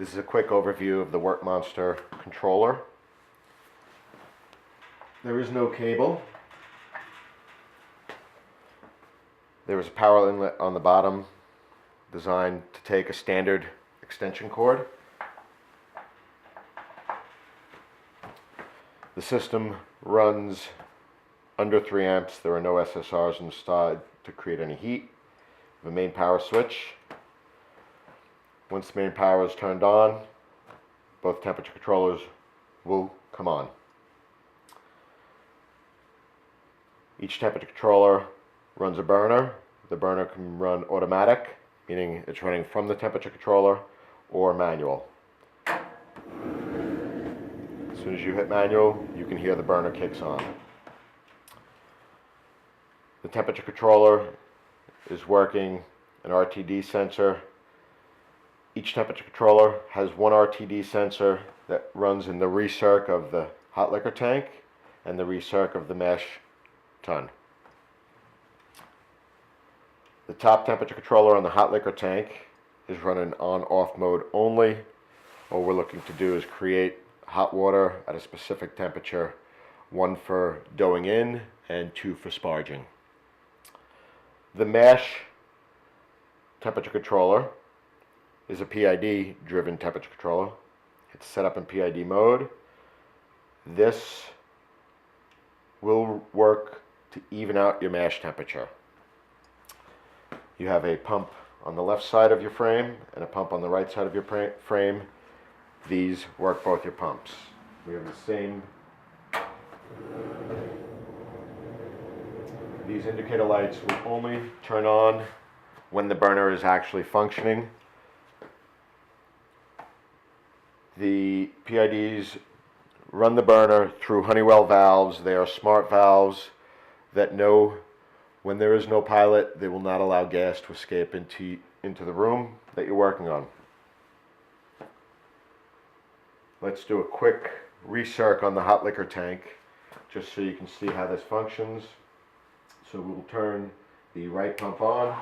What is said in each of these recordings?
This is a quick overview of the Wort Monster controller. There is no cable. There is a power inlet on the bottom designed to take a standard extension cord. The system runs under 3 amps. There are no SSRs inside to create any heat. The main power switch. Once the main power is turned on, both temperature controllers will come on. Each temperature controller runs a burner. The burner can run automatic, meaning it's running from the temperature controller, or manual. As soon as you hit manual, you can hear the burner kicks on. The temperature controller is working an RTD sensor. Each temperature controller has one RTD sensor that runs in the recirc of the hot liquor tank and the recirc of the mash tun. The top temperature controller on the hot liquor tank is running on-off mode only. All we're looking to do is create hot water at a specific temperature, 1 for doughing in and 2 for sparging. The mash temperature controller is a PID driven temperature controller. It's set up in PID mode. This will work to even out your mash temperature. You have a pump on the left side of your frame and a pump on the right side of your frame. These work both your pumps. We have the same. These indicator lights will only turn on when the burner is actually functioning. The PIDs run the burner through Honeywell valves. They are smart valves that know when there is no pilot, they will not allow gas to escape into the room that you're working on. Let's do a quick recirc on the hot liquor tank, just so you can see how this functions. So we'll turn the right pump on.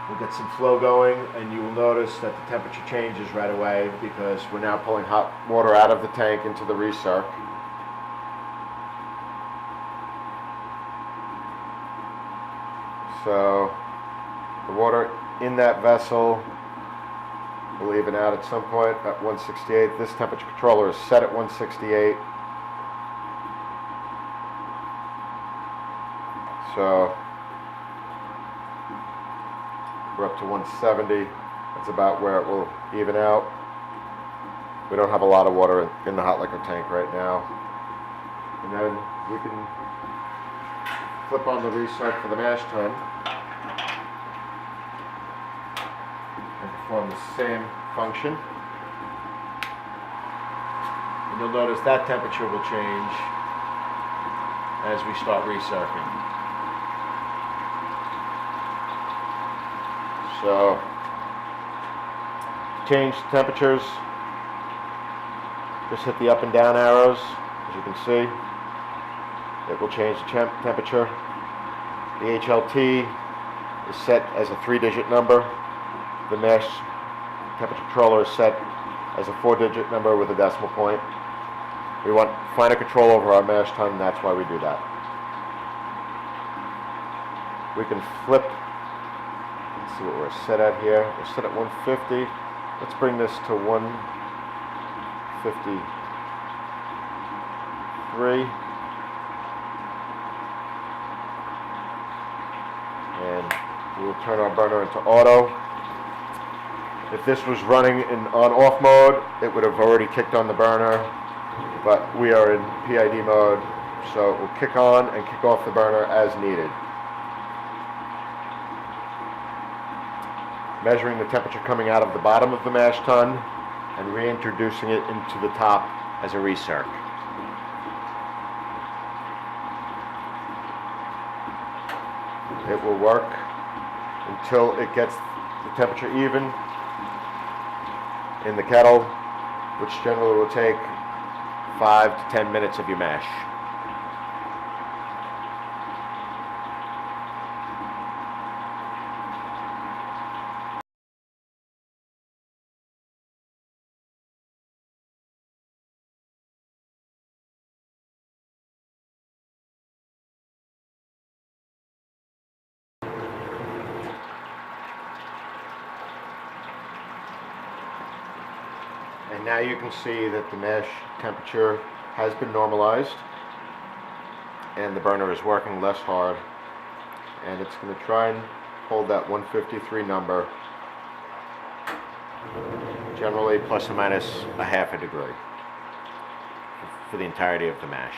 We'll get some flow going, and you will notice that the temperature changes right away because we're now pulling hot water out of the tank into the recirc. So the water in that vessel will even out at some point at 168. This temperature controller is set at 168. So we're up to 170. That's about where it will even out. We don't have a lot of water in the hot liquor tank right now. And then we can flip on the recirc for the mash tun and perform the same function. And you'll notice that temperature will change as we start recircing. So, to change temperatures, just hit the up and down arrows, as you can see. It will change the temperature. The HLT is set as a 3-digit number. The mash temperature controller is set as a 4-digit number with a decimal point. We want finer control over our mash tun, and that's why we do that. We can flip. Let's see what we're set at here. We're set at 150. Let's bring this to 153. And we'll turn our burner into auto. If this was running in on-off mode, it would have already kicked on the burner, but we are in PID mode, so it will kick on and kick off the burner as needed. Measuring the temperature coming out of the bottom of the mash tun and reintroducing it into the top as a recirc. It will work until it gets the temperature even in the kettle, which generally will take 5 to 10 minutes of your mash. And now you can see that the mash temperature has been normalized and the burner is working less hard, and it's going to try and hold that 153 number, generally plus or minus a half a degree for the entirety of the mash.